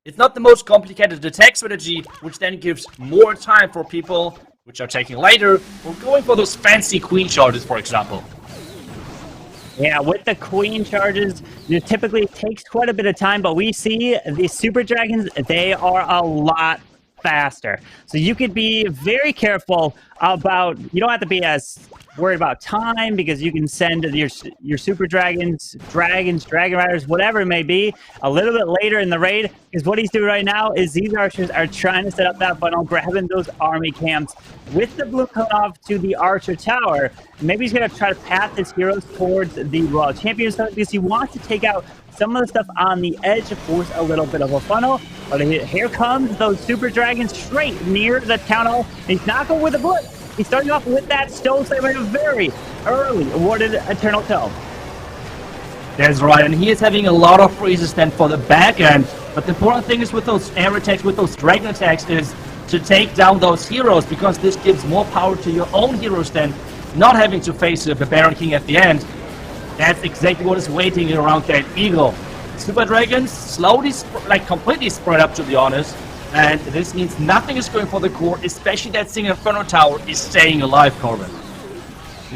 It's not the most complicated attack strategy, which then gives more time for people, which are taking later, or going for those fancy queen charges, for example. Yeah, with the queen charges, it typically takes quite a bit of time, but we see the super dragons, they are a lot faster. So you could be very careful about, you don't have to be as worried about time because you can send your super dragons, dragon riders, whatever it may be, a little bit later in the raid. Because what he's doing right now is these archers are trying to set up that funnel, grabbing those army camps with the blue cutoff to the archer tower. Maybe he's going to try to path his heroes towards the Royal Champions because he wants to take out some of the stuff on the edge to force a little bit of a funnel. But here comes those super dragons straight near the town hall. He's not going with a blitz. He's starting off with that stone slammer, a very early awarded Eternal Toe. That's right, and he is having a lot of freezes then for the back end. But the important thing is with those air attacks, with those dragon attacks, is to take down those heroes, because this gives more power to your own heroes than not having to face the Baron King at the end. That's exactly what is waiting around that eagle. Super dragons slowly, completely spread up, to be honest. And this means nothing is going for the core, especially that single Inferno Tower is staying alive, Corbin.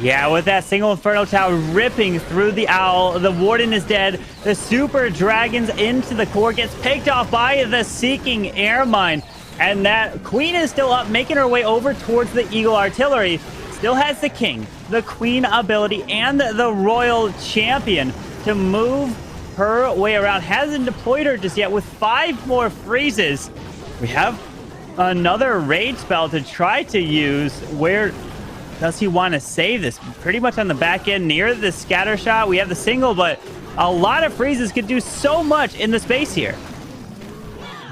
Yeah, with that single Inferno Tower ripping through the owl, the Warden is dead. The Super Dragons into the core gets picked off by the Seeking Air Mine. And that Queen is still up, making her way over towards the Eagle Artillery. Still has the King, the Queen ability, and the Royal Champion to move her way around. Hasn't deployed her just yet with 5 more freezes. We have another raid spell to try to use. Where does he want to save this? Pretty much on the back end near the scatter shot. We have the single, but a lot of freezes could do so much in the space here.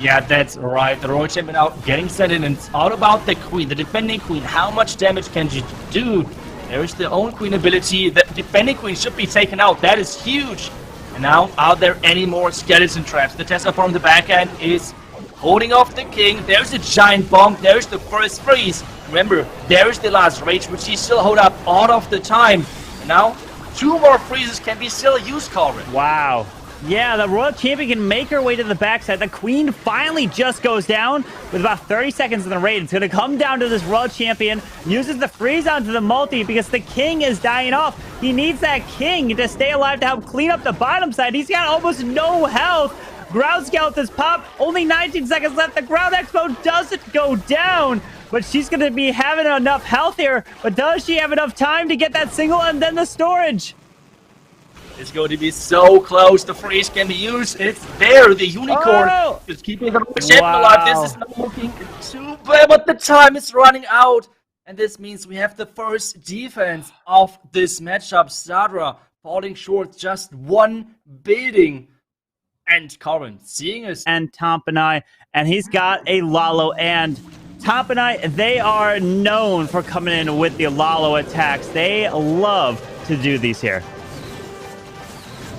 Yeah, that's right. The Royal Champion now getting set in, and it's all about the Queen, the defending Queen. How much damage can she do? There is the own Queen ability. The defending Queen should be taken out. That is huge. And now, are there any more skeleton traps? The Tesla from the back end is holding off the King. There's a giant bomb. There's the first freeze. Remember, there's the last rage, which he still hold up all of the time. And now, 2 more freezes can be still used, Corbin. Wow. Yeah, the Royal Champion can make her way to the backside. The Queen finally just goes down with about 30 seconds in the raid. It's going to come down to this Royal Champion. Uses the freeze onto the multi because the King is dying off. He needs that King to stay alive to help clean up the bottom side. He's got almost no health. Ground Skeletons pop. Only 19 seconds left. The Ground Expo doesn't go down. But she's going to be having enough health here. But does she have enough time to get that single and then the storage? It's going to be so close. The freeze can be used. It's there. The unicorn is keeping the champion alive. This is not looking too bad, but the time is running out. And this means we have the first defense of this matchup. Sadra falling short just 1 building. And Corbin seeing us. And Tompinai. And he's got a Lalo. And Tompinai, they are known for coming in with the Lalo attacks. They love to do these here.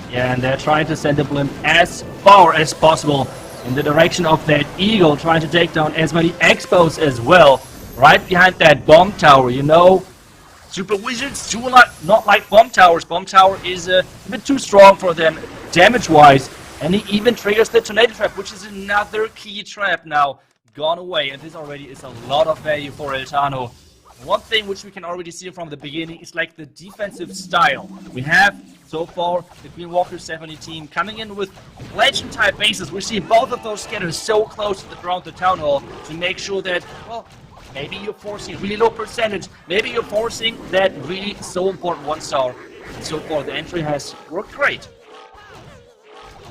Yeah, and they're trying to send the blimp as far as possible in the direction of that eagle, trying to take down as many expos as well. Right behind that bomb tower, you know. Super Wizards do not like bomb towers. Bomb tower is a bit too strong for them damage-wise. And he even triggers the tornado trap, which is another key trap now gone away. And this already is a lot of value for Eltano. One thing which we can already see from the beginning is like the defensive style. We have so far the Green Walker 70 team coming in with legend type bases. We see both of those scatters so close to the ground, the town hall, to make sure that, well, maybe you're forcing really low percentage. Maybe you're forcing that really so important 1-star. And so far the entry has worked great.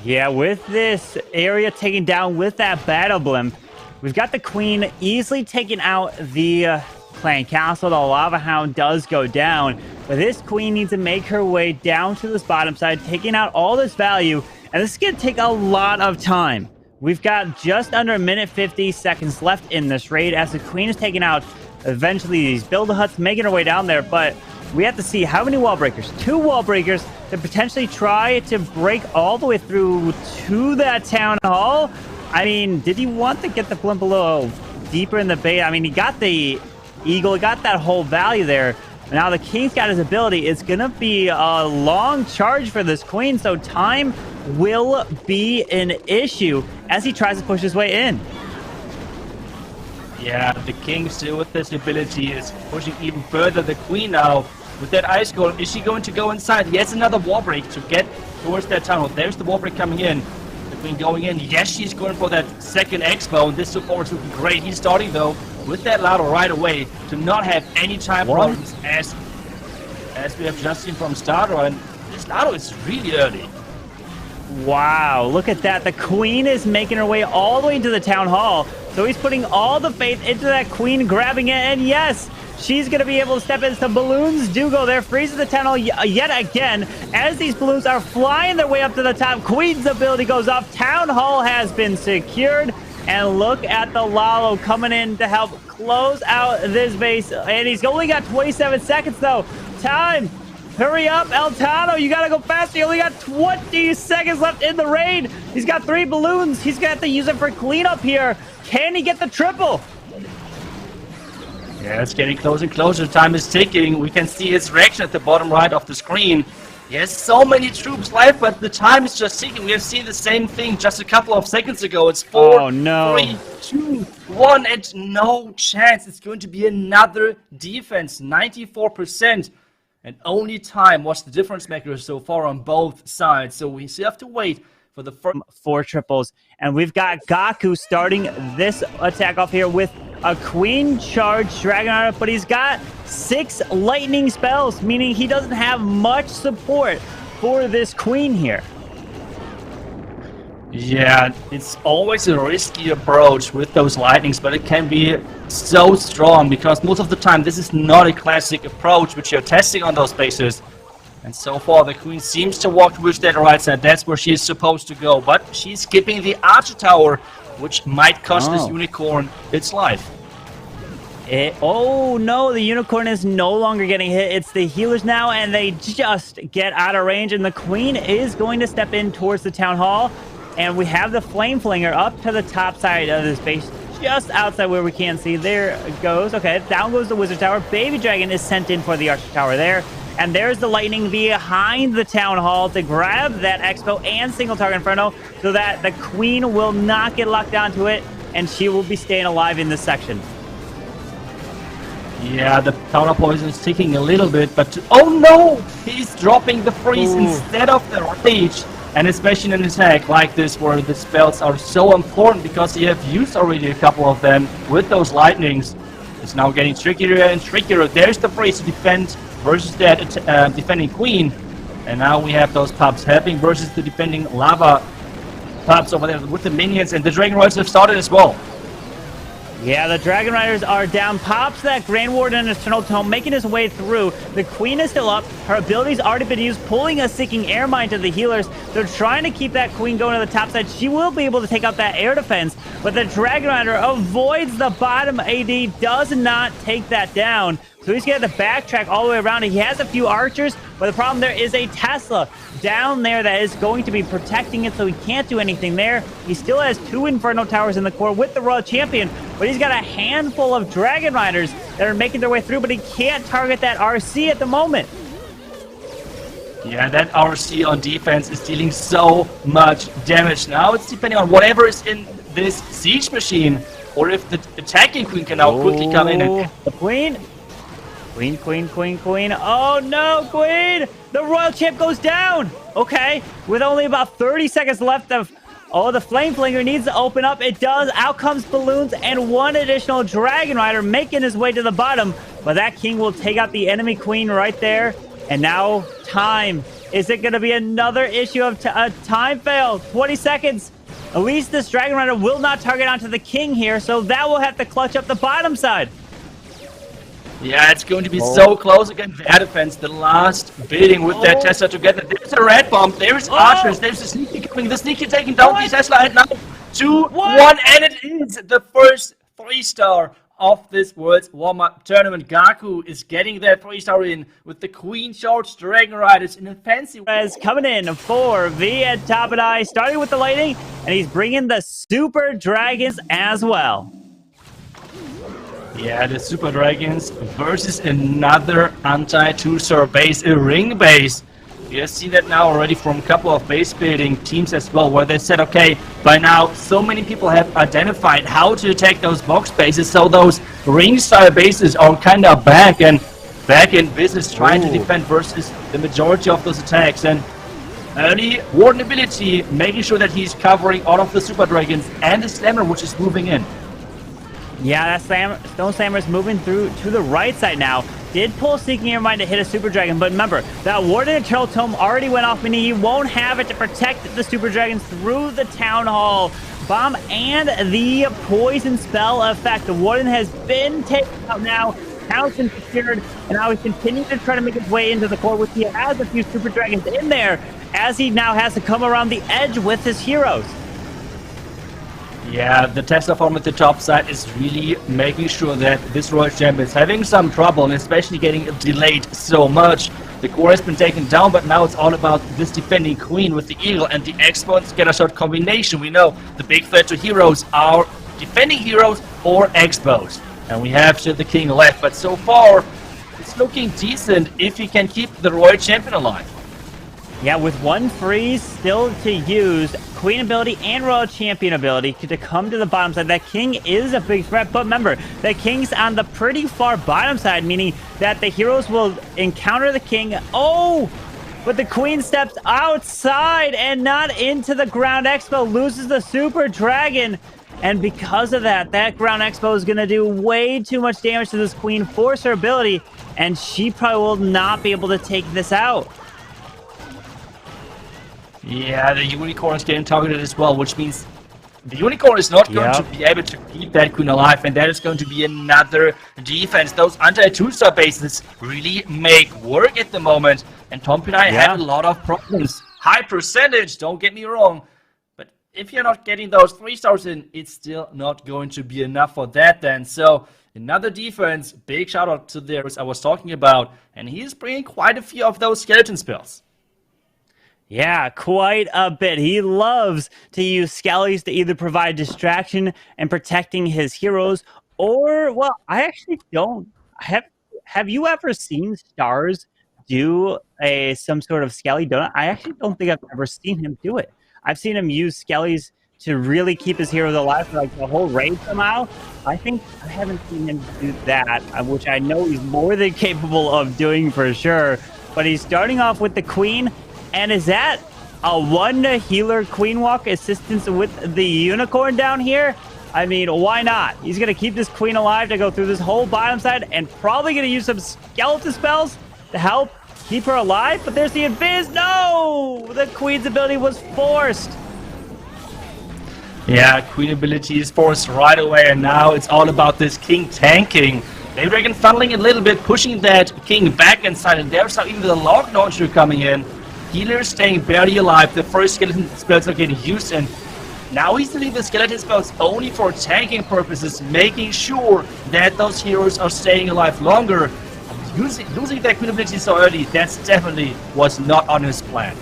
Yeah, with this area taken down with that battle blimp, we've got the Queen easily taking out the Clan Castle. The Lava Hound does go down, but this Queen needs to make her way down to this bottom side, taking out all this value, and this is going to take a lot of time. We've got just under 1:50 seconds left in this raid as the Queen is taking out eventually these build-a-huts, making her way down there, but we have to see how many wall breakers. 2 wall breakers to potentially try to break all the way through to that town hall. I mean, did he want to get the blimp a little deeper in the bait? I mean, he got the eagle, he got that whole value there. Now the King's got his ability. It's going to be a long charge for this Queen, so time will be an issue. as he tries to push his way in. Yeah, the king still with this ability is pushing even further. The queen now with that ice golem. Is she going to go inside? Yes, another wall break to get towards that tunnel. There's the wall break coming in. The queen going in. Yes, she's going for that second expo. And this support is looking great. He's starting though with that ladder right away to not have any time problems as we have just seen from Starter. And this ladder is really early. Wow, look at that. The queen is making her way all the way into the town hall. So he's putting all the faith into that queen, grabbing it. And yes, she's going to be able to step in. Some balloons do go there, freezes the tunnel yet again. As these balloons are flying their way up to the top, queen's ability goes off. Town hall has been secured. And look at the Lalo coming in to help close out this base. And he's only got 27 seconds though. Time. Hurry up, Eltano. You got to go faster. You only got 20 seconds left in the raid. He's got 3 balloons. He's got to use it for cleanup here. Can he get the triple? Yeah, it's getting closer and closer. Time is ticking. We can see his reaction at the bottom right of the screen. He has so many troops left, but the time is just ticking. We have seen the same thing just a couple of seconds ago. It's 4, 3, 2, 1, and no chance. It's going to be another defense, 94%. And only time was the difference maker so far on both sides. So we still have to wait for the first 4 triples. And we've got Gaku starting this attack off here with a queen charge Dragon Rider, but he's got 6 lightning spells, meaning he doesn't have much support for this queen here. Yeah, it's always a risky approach with those lightnings, but it can be so strong because most of the time this is not a classic approach which you're testing on those bases. And so far the queen seems to walk towards that right side. That's where she's supposed to go, but she's skipping the archer tower, which might cost this unicorn its life. Oh no, the unicorn is no longer getting hit. It's the healers now, and they just get out of range, and the queen is going to step in towards the town hall. And we have the flame flinger up to the top side of this base, just outside where we can't see. There it goes. Okay, down goes the wizard tower. Baby dragon is sent in for the archer tower there. And there's the lightning behind the town hall to grab that expo and single target inferno so that the queen will not get locked onto it, and she will be staying alive in this section. Yeah, the counter poison is ticking a little bit, but oh no! He's dropping the freeze instead of the rage. And especially in an attack like this where the spells are so important because you have used already a couple of them with those lightnings. It's now getting trickier and trickier. There's the freeze to defend versus that defending queen. And now we have those pups helping versus the defending lava pups over there with the minions. And the Dragon Riders have started as well. Yeah, the Dragon Riders are down. Pops that Grand Warden and Eternal Tome, making his way through. The Queen is still up. Her ability's already been used, pulling a Seeking Air Mine to the healers. They're trying to keep that Queen going to the top side. She will be able to take out that air defense, but the Dragon Rider avoids the bottom AD, does not take that down. So he's going to backtrack all the way around. He has a few archers, but the problem there is a Tesla down there that is going to be protecting it, so he can't do anything there. He still has 2 Inferno Towers in the core with the Royal Champion, but he's got a handful of Dragon Riders that are making their way through, but he can't target that RC at the moment. Yeah, that RC on defense is dealing so much damage. Now it's depending on whatever is in this siege machine, or if the attacking queen can now quickly come in and... The queen? Queen. Oh no, queen! The Royal Champ goes down! Okay, with only about 30 seconds left of... Oh, the Flame Flinger needs to open up. It does. Out comes Balloons and 1 additional Dragon Rider making his way to the bottom. But that king will take out the enemy queen right there. And now, time. Is it going to be another issue of time fail? 20 seconds. At least this Dragon Rider will not target onto the king here, so that will have to clutch up the bottom side. Yeah, it's going to be so close against the air defense. The last bidding with that Tesla together. There's a red bomb. There's archers. There's a sneaky coming. The sneaky taking down the Tesla at now. 2, 1, and it is the first 3-star of this Worlds Warmup tournament. Gaku is getting that 3-star in with the Queen Charge Dragon Riders in a fancy way. Coming in for V at Tompinai, starting with the lightning, and he's bringing the Super Dragons as well. Yeah, the Super Dragons versus another anti-2-star base, a ring base. We have seen that now already from a couple of base building teams as well, where they said, okay, by now so many people have identified how to attack those box bases, so those ring-style bases are kind of back in business, trying to defend versus the majority of those attacks. And early Warden ability, making sure that he's covering all of the Super Dragons and the Slammer, which is moving in. Yeah, that Stone Slammer is moving through to the right side now. Did pull Seeking Your Mind to hit a Super Dragon, but remember, that Warden Eternal Tome already went off, meaning he won't have it to protect the Super Dragons through the Town Hall Bomb and the Poison Spell effect. The Warden has been taken out now. Now it's been secured, and now he's continuing to try to make his way into the core, which he has a few Super Dragons in there, as he now has to come around the edge with his heroes. Yeah, the Tesla farm at the top side is really making sure that this Royal Champion is having some trouble, and especially getting delayed so much. The core has been taken down, but now it's all about this defending Queen with the Eagle and the Expo and Scattershot combination. We know the big threat to heroes are defending heroes or Expos. And we have the King left, but so far it's looking decent if he can keep the Royal Champion alive. Yeah, with one freeze still to use, Queen ability and Royal Champion ability to come to the bottom side. That King is a big threat, but remember, the King's on the pretty far bottom side, meaning that the heroes will encounter the King. Oh! But the Queen steps outside and not into the Ground Expo, loses the Super Dragon. And because of that, that Ground Expo is going to do way too much damage to this Queen, force her ability, and she probably will not be able to take this out. Yeah, the Unicorn is getting targeted as well, which means the Unicorn is not going to be able to keep that Queen alive, and that is going to be another defense. Those anti-2-star bases really make work at the moment, and Tompinai had a lot of problems. High percentage, don't get me wrong, but if you're not getting those 3 stars in, it's still not going to be enough for that then. So another defense, big shout out to theirs I was talking about, and he's bringing quite a few of those skeleton spells. Yeah, quite a bit. He loves to use skellies to either provide distraction and protecting his heroes, or, well, I actually don't. Have you ever seen Stars do some sort of skelly donut? I actually don't think I've ever seen him do it. I've seen him use skellies to really keep his heroes alive for like the whole raid somehow. I think I haven't seen him do that, which I know he's more than capable of doing for sure. But he's starting off with the Queen. And is that a one healer Queen Walk assistance with the Unicorn down here? I mean, why not? He's going to keep this Queen alive to go through this whole bottom side and probably going to use some skeleton spells to help keep her alive. But there's the Invis. No! The Queen's ability was forced. Yeah, Queen ability is forced right away, and now it's all about this King tanking. They reckon funneling a little bit, pushing that King back inside, and there's now even the log launcher coming in. Healer staying barely alive, the first skeleton spells are getting used, and now he's doing the skeleton spells only for tanking purposes, making sure that those heroes are staying alive longer. Losing that Queen ability so early, that's definitely was not on his plan.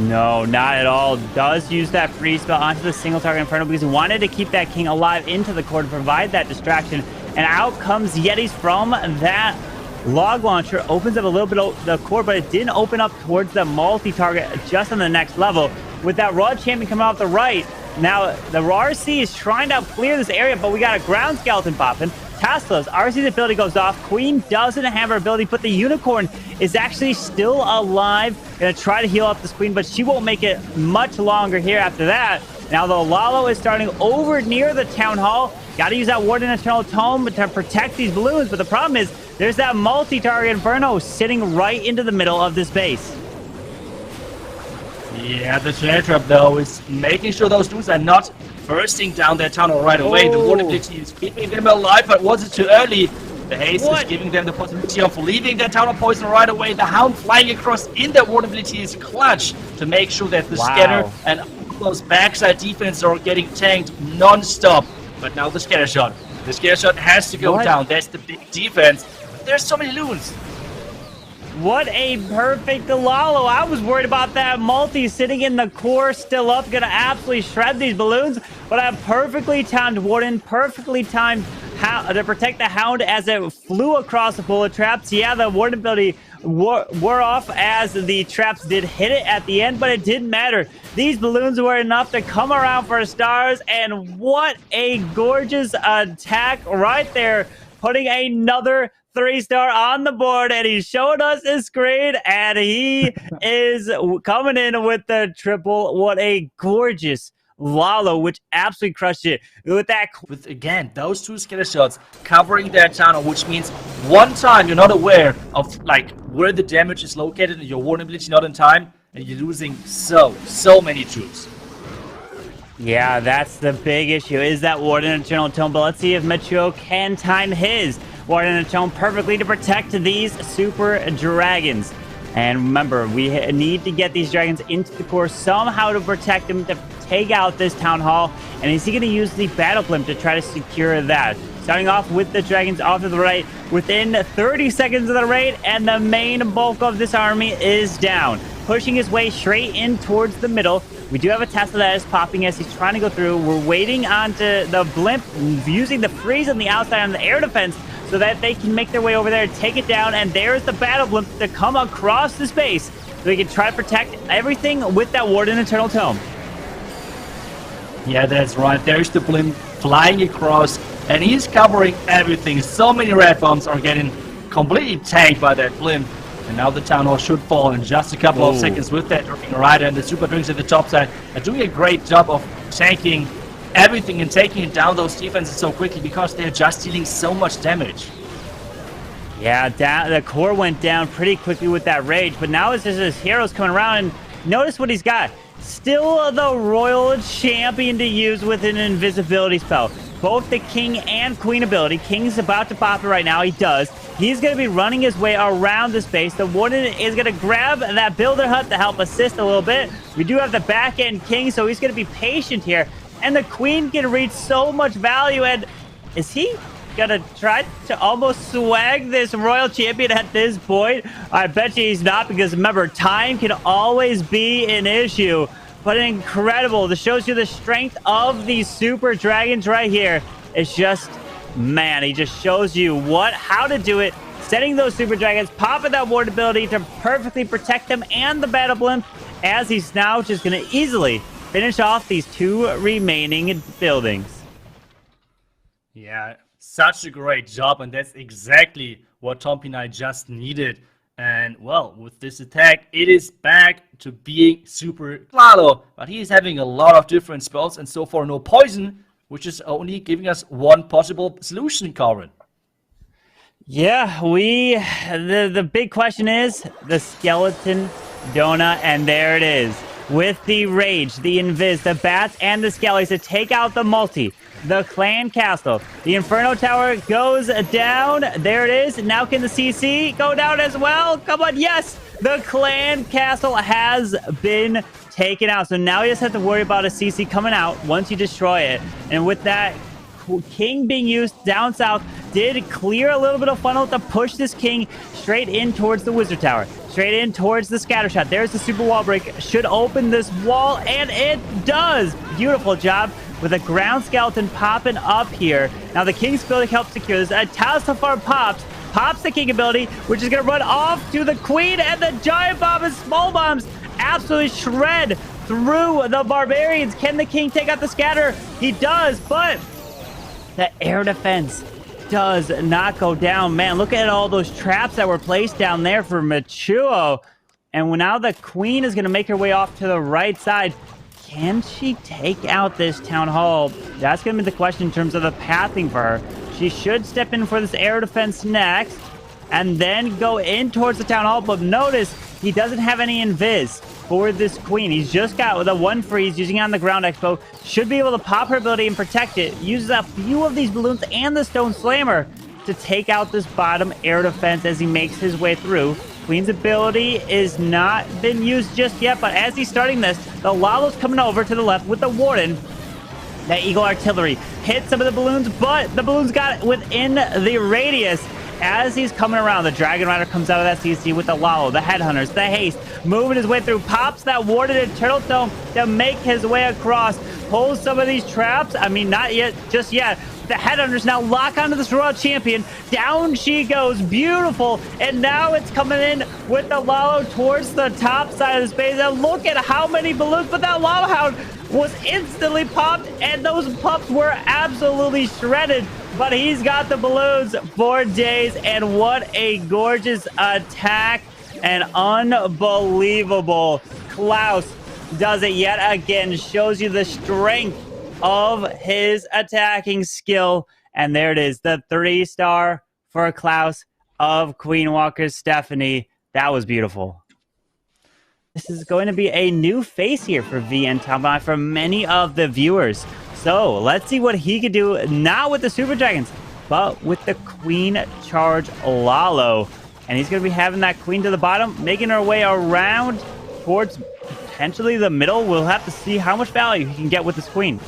No, not at all. Does use that freeze spell onto the single target Inferno because he wanted to keep that King alive into the core to provide that distraction, and out comes Yetis from that log launcher, opens up a little bit of the core, but it didn't open up towards the multi-target just on the next level. With that Raw Champion coming off the right, now the RC is trying to clear this area, but we got a ground skeleton popping. Tesla's RC's ability goes off. Queen doesn't have her ability, but the Unicorn is actually still alive. Gonna try to heal up this Queen, but she won't make it much longer here after that. Now the Lalo is starting over near the Town Hall. Got to use that Warden Eternal Tome to protect these balloons, but the problem is there's that multi-target Inferno sitting right into the middle of this base. Yeah, the Shell Trap though is making sure those dudes are not bursting down their tunnel right away. The Warden ability is keeping them alive, but was it too early? The haste is giving them the possibility of leaving their Town of Poison right away. The Hound flying across in that Warden ability is clutch to make sure that the Scatter and those backside defense are getting tanked non-stop. But now the Scatter Shot. The Scatter Shot has to go down. That's the big defense. But there's so many loons. What a perfect Lalo. I was worried about that multi sitting in the core, still up, gonna absolutely shred these balloons. But I have perfectly timed Warden, perfectly timed protect the Hound as it flew across the bullet traps. Yeah, the Warden ability wore off as the traps did hit it at the end, but it didn't matter. These balloons were enough to come around for stars, and what a gorgeous attack right there, putting another 3-star on the board, and he's showing us his screen, and he is coming in with the triple. What a gorgeous Lalo, which absolutely crushed it with that. With again those 2 scatter shots covering that tunnel, which means one time you're not aware of like where the damage is located and your warning ability not in time, and you're losing so many troops. Yeah, that's the big issue, is that Warden Eternal Tome. But let's see if Michio can time his Warden Eternal Tome perfectly to protect these super dragons. And remember, we need to get these dragons into the core somehow to protect them, to take out this town hall. And is he going to use the battle blimp to try to secure that? Starting off with the dragons off to the right within 30 seconds of the raid, and the main bulk of this army is down, pushing his way straight in towards the middle. We do have a Tesla that is popping as he's trying to go through. We're waiting onto the blimp, using the freeze on the outside on the air defense, so that they can make their way over there, take it down, and there's the battle blimp to come across the space so we can try to protect everything with that Warden Eternal Tome. Yeah, that's right. There's the blimp flying across, and he's covering everything. So many red bombs are getting completely tanked by that blimp. And now the town hall should fall in just a couple of seconds with that rider, and the super drinks at the top side are doing a great job of tanking everything and taking down those defenses so quickly because they're just dealing so much damage. Yeah, the core went down pretty quickly with that rage, but now it's just his heroes coming around, and notice what he's got. Still the royal champion to use with an invisibility spell. Both the king and queen ability. King's about to pop it right now. He does. He's going to be running his way around the space. The warden is going to grab that builder hut to help assist a little bit. We do have the back end king, so he's going to be patient here. And the queen can reach so much value. And is he going to try to almost swag this royal champion at this point? I bet you he's not, because remember, time can always be an issue. But incredible. This shows you the strength of these super dragons right here. It's just, man, he just shows you how to do it. Setting those super dragons, popping that ward ability to perfectly protect them and the battle blimp, as he's now just going to easily finish off these 2 remaining buildings. Yeah, such a great job, and that's exactly what Tompinai just needed. And, well, with this attack, it is back to being super Lalo. But he is having a lot of different spells, and so far no poison, which is only giving us one possible solution, Corin. Yeah, the big question is the skeleton donut, and there it is. With the rage, the invis, the bats, and the skellies to take out the multi. The clan castle. The inferno tower goes down. There it is. Now can the CC go down as well? Come on, yes! The clan castle has been taken out. So now you just have to worry about a CC coming out once you destroy it. And with that king being used down south, did clear a little bit of funnel to push this king straight in towards the wizard tower. Straight in towards the scatter shot. There's the super wall break. Should open this wall, and it does. Beautiful job with a ground skeleton popping up here. Now the king's ability helps secure this. A Talsafar pops the king ability, which is going to run off to the queen, and the giant bomb and small bombs absolutely shred through the barbarians. Can the king take out the scatter? He does, but the air defense does not go down. Man, look at all those traps that were placed down there for Michuo. And now the queen is going to make her way off to the right side. Can she take out this town hall? That's going to be the question in terms of the pathing for her. She should step in for this air defense next, and then go in towards the town hall. But notice, he doesn't have any invis for this queen. He's just got the 1 freeze using it on the ground expo. Should be able to pop her ability and protect it. Uses a few of these balloons and the stone slammer to take out this bottom air defense as he makes his way through. Queen's ability is not been used just yet, but as he's starting this, the Lalo's coming over to the left with the warden. That Eagle Artillery hit some of the balloons, but the balloons got within the radius. as he's coming around, the Dragon Rider comes out of that CC with the Lalo, the Headhunters, the Haste, moving his way through, pops that Warden and Turtle Dome to make his way across, pulls some of these traps. I mean, not yet, just yet. The Headhunters now lock onto this Royal Champion. Down she goes, beautiful. And now it's coming in with the Lalo towards the top side of the space. And look at how many balloons, but that Lalo Hound was instantly popped, and those pups were absolutely shredded. But he's got the balloons for days, and what a gorgeous attack, and unbelievable. Klaus does it yet again, shows you the strength of his attacking skill. And there it is, the 3-star for Klaus of Queen Walker Stephanie. That was beautiful. This is going to be a new face here for VN Tompinai for many of the viewers. So let's see what he could do, not with the Super Dragons, but with the Queen Charge Lalo. And he's going to be having that Queen to the bottom, making her way around towards potentially the middle. We'll have to see how much value he can get with this Queen.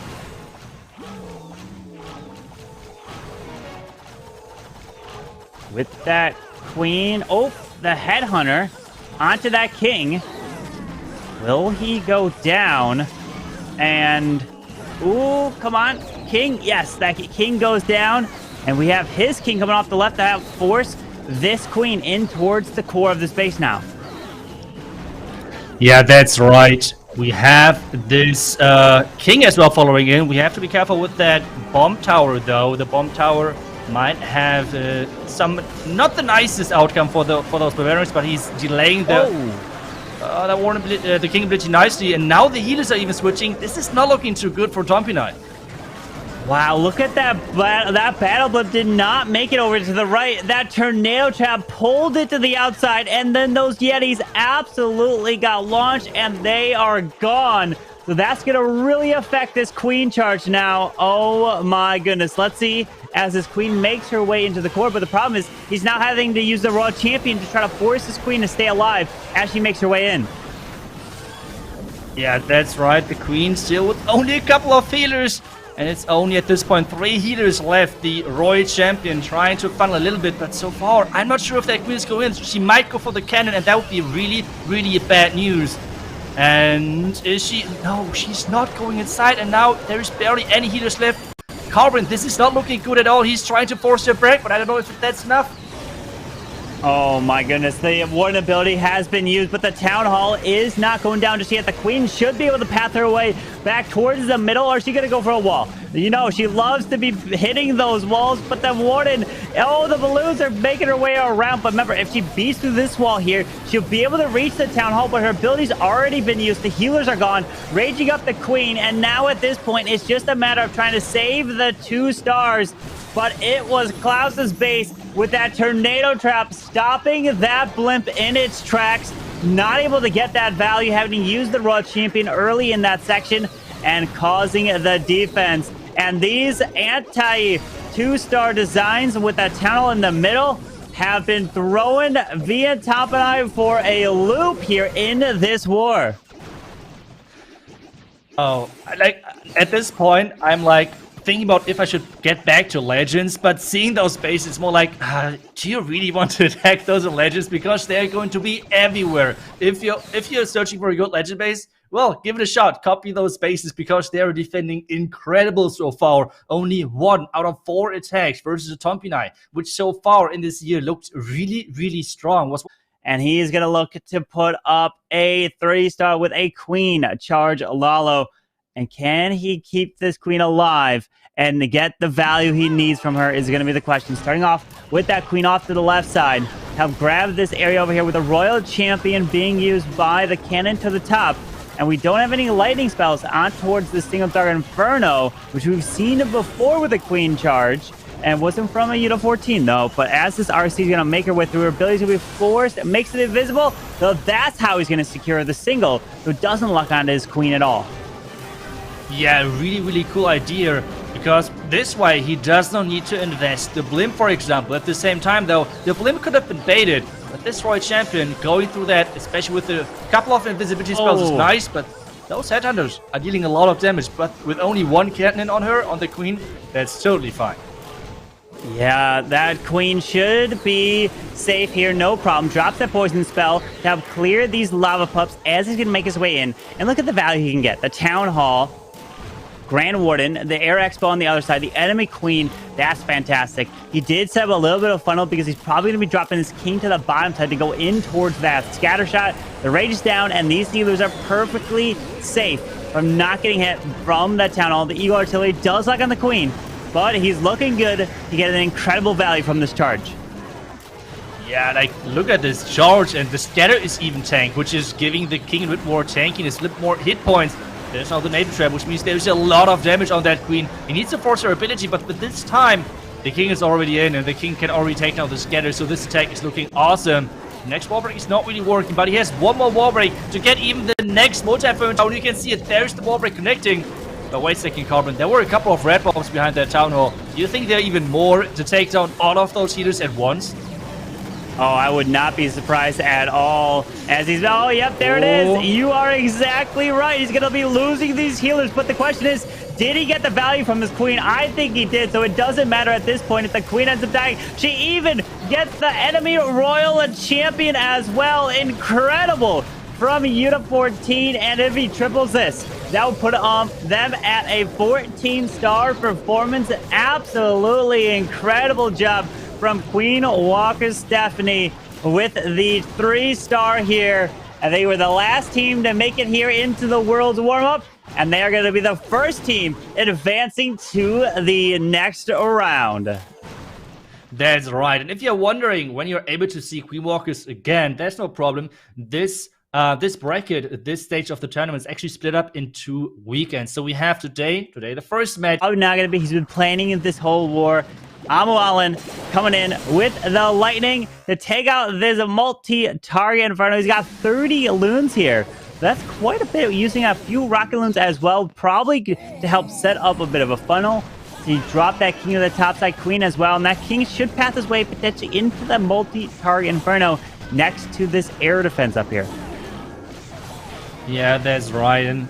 With that Queen, oh, the Headhunter onto that King. Will he go down? And, ooh, come on, King. Yes, that King goes down. And we have his King coming off the left to have force this Queen in towards the core of the space now. Yeah, that's right. We have this King as well following in. We have to be careful with that bomb tower, though. The bomb tower might have some not the nicest outcome for those Barbarians, but he's delaying the King ability nicely, and now the healers are even switching. This is not looking too good for Tompinai. Wow, look at that. That Battle Blip did not make it over to the right. That Tornado Trap pulled it to the outside, and then those Yetis absolutely got launched, and they are gone. So that's going to really affect this Queen Charge now. Oh my goodness. Let's see as this Queen makes her way into the core. But the problem is he's now having to use the Royal Champion to try to force this Queen to stay alive as she makes her way in. Yeah, that's right. The Queen still with only a couple of healers. And it's only at this point 3 healers left. The Royal Champion trying to funnel a little bit. But so far, I'm not sure if that Queen is going in. She might go for the cannon. And that would be really, really bad news. And is she? No, she's not going inside. And now there's barely any healers left. Carbon, this is not looking good at all. He's trying to force her break, but I don't know if that's enough. Oh my goodness, the Warden ability has been used, but the Town Hall is not going down just yet. The Queen should be able to path her way back towards the middle, or is she going to go for a wall? You know, she loves to be hitting those walls, but the Warden, oh, the balloons are making her way around. But remember, if she beats through this wall here, she'll be able to reach the Town Hall, but her ability's already been used. The healers are gone, raging up the Queen, and now at this point, it's just a matter of trying to save the 2 stars. But it was Klaus's base with that Tornado Trap stopping that blimp in its tracks. Not able to get that value, having used the Royal Champion early in that section and causing the defense. And these anti-2-star designs with that tunnel in the middle have been throwing VN Tompinai for a loop here in this war. Oh, like at this point, I'm like thinking about if I should get back to Legends, but seeing those bases, it's more like, do you really want to attack those Legends? Because they're going to be everywhere. If you're searching for a good Legend base, well, give it a shot. Copy those bases because they're defending incredible so far. Only 1 out of 4 attacks versus a Tompinai, which so far in this year looked really, really strong. And he is going to look to put up a 3-star with a Queen Charge Lalo. And can he keep this Queen alive and get the value he needs from her is going to be the question. Starting off with that Queen off to the left side. Have grabbed this area over here with a Royal Champion being used by the cannon to the top. And we don't have any lightning spells on towards the Single Star Inferno, which we've seen before with a Queen Charge. And wasn't from a Unit 14, though. But as this RC is going to make her way through, her abilities will be forced. It makes it invisible. So that's how he's going to secure the single. So it doesn't lock onto his Queen at all. Yeah, really, really cool idea. Because this way, he does not need to invest the blimp, for example. At the same time, though, the blimp could have been baited. But this Royal Champion going through that, especially with a couple of invisibility spells, is nice. But those Headhunters are dealing a lot of damage. But with only 1 cannon on her, on the Queen, that's totally fine. Yeah, that queen should be safe here, no problem. Drops that poison spell to help clear these lava pups as he's going to make his way in. And look at the value he can get. The Town Hall, Grand Warden, the Air Expo on the other side, the enemy queen. That's fantastic. He did set up a little bit of funnel because he's probably going to be dropping his king to the bottom side to go in towards that scatter shot. The rage is down, and these healers are perfectly safe from not getting hit from that Town Hall. The Eagle Artillery does lock on the queen, but he's looking good to get an incredible value from this charge. Yeah, like, look at this charge, and the scatter is even tanked, which is giving the king a bit more tankiness, a bit more hit points. There's now the Native Trap, which means there's a lot of damage on that queen. He needs to force her ability, but this time, the king is already in, and the king can already take down the scatter, so this attack is looking awesome. The next wall break is not really working, but he has one more wall break to get even the next multi-phone town. You can see it, there's the wall break connecting. But wait a second, Carbon, there were a couple of red bombs behind that town hall. Do you think there are even more to take down all of those healers at once? Oh, I would not be surprised at all. As he's... Oh, yep, there it is. You are exactly right. He's going to be losing these healers. But the question is, did he get the value from his queen? I think he did, so it doesn't matter at this point if the queen ends up dying. She even gets the enemy royal champion as well. Incredible from Unit 14. And if he triples this, that would put them at a 14-star performance. Absolutely incredible job from Queen Walker Stephanie with the 3-star here. And they were the last team to make it here into the Worlds Warmup, and they are going to be the first team advancing to the next round. That's right. And if you're wondering when you're able to see Queen Walkers again, that's no problem. This bracket, this stage of the tournament is actually split up in 2 weekends. So we have today the first match. Oh, not going to be. He's been planning this whole war. Amualan coming in with the lightning to take out this multi-target Inferno. He's got 30 loons here. That's quite a bit, using a few rocket loons as well, probably to help set up a bit of a funnel. So he dropped that king to the topside queen as well, and that king should path his way potentially into the multi-target Inferno next to this air defense up here. Yeah, that's right. And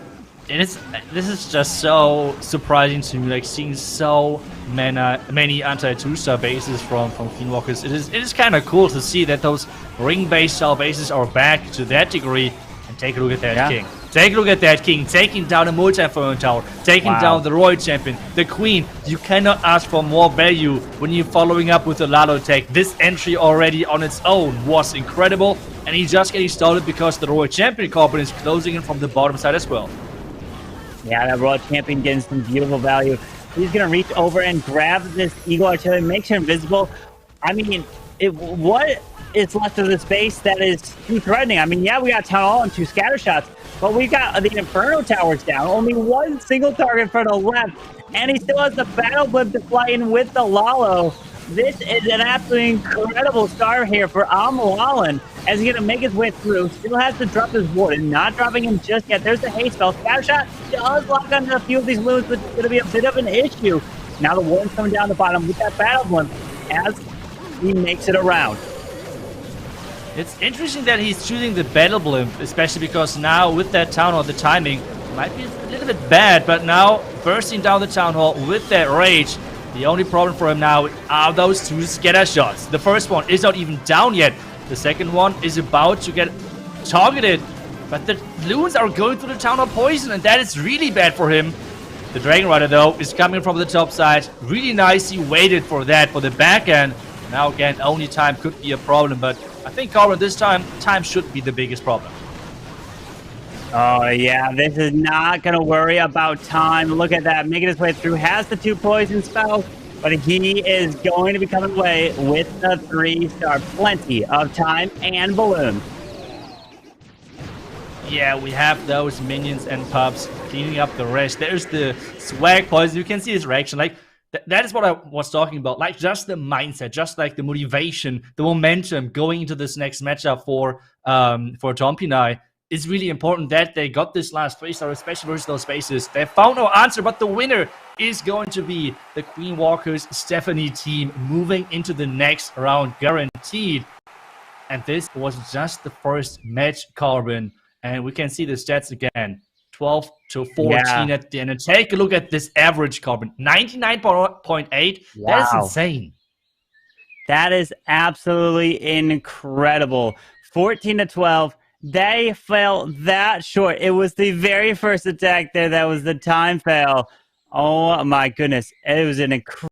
this is just so surprising to me, like seeing so many anti-2-star bases from Queen Walkers. It is kind of cool to see that those ring-based style bases are back to that degree. And take a look at that king. Take a look at that king, taking down a multi-phone tower, taking down the royal champion, the queen. You cannot ask for more value when you're following up with a Lalo tech. This entry already on its own was incredible, and he's just getting started because the royal champion Corbin is closing in from the bottom side as well. Yeah, that royal champion getting some beautiful value. He's going to reach over and grab this Eagle Artillery, makes her invisible. I mean, what is left of the space that is too threatening? I mean, yeah, we got Town Hall and 2 scatter shots, but we got the Inferno towers down. Only 1 single target Inferno left, and he still has the battle blimp to fly in with the Lalo. This is an absolutely incredible start here for Amualan as he's going to make his way through. Still has to drop his warden. Not dropping him just yet. There's the haste spell. Scatter shot does lock onto a few of these loons, but it's going to be a bit of an issue. Now the warden's coming down the bottom with that battle blimp as he makes it around. It's interesting that he's choosing the battle blimp, especially because now with that town hall, the timing might be a little bit bad, but now bursting down the town hall with that rage. The only problem for him now are those 2 scatter shots. The first one is not even down yet. The second one is about to get targeted. But the loons are going through the town hall poison, and that is really bad for him. The Dragon Rider, though, is coming from the top side. Really nice. He waited for that, for the back end. Now, again, only time could be a problem. But I think, Corbin, this time should be the biggest problem. Oh, yeah, this is not going to worry about time. Look at that, making his way through. Has the 2 poison spells, but he is going to be coming away with the 3-star. Plenty of time and balloon. Yeah, we have those minions and pups cleaning up the rest. There's the swag poison. You can see his reaction. Like, that is what I was talking about. Like, just the mindset, just like the motivation, the momentum going into this next matchup for Tompinai. It's really important that they got this last 3-star, especially versus those spaces. They found no answer, but the winner is going to be the Queen Walkers Stephanie team moving into the next round, guaranteed. And this was just the first match, Carbon. And we can see the stats again. 12 to 14 at the end. And take a look at this average, Carbon. 99.8. Wow. That is insane. That is absolutely incredible. 14 to 12. They fell that short. It was the very first attack there that was the time fail. Oh my goodness. It was an incredible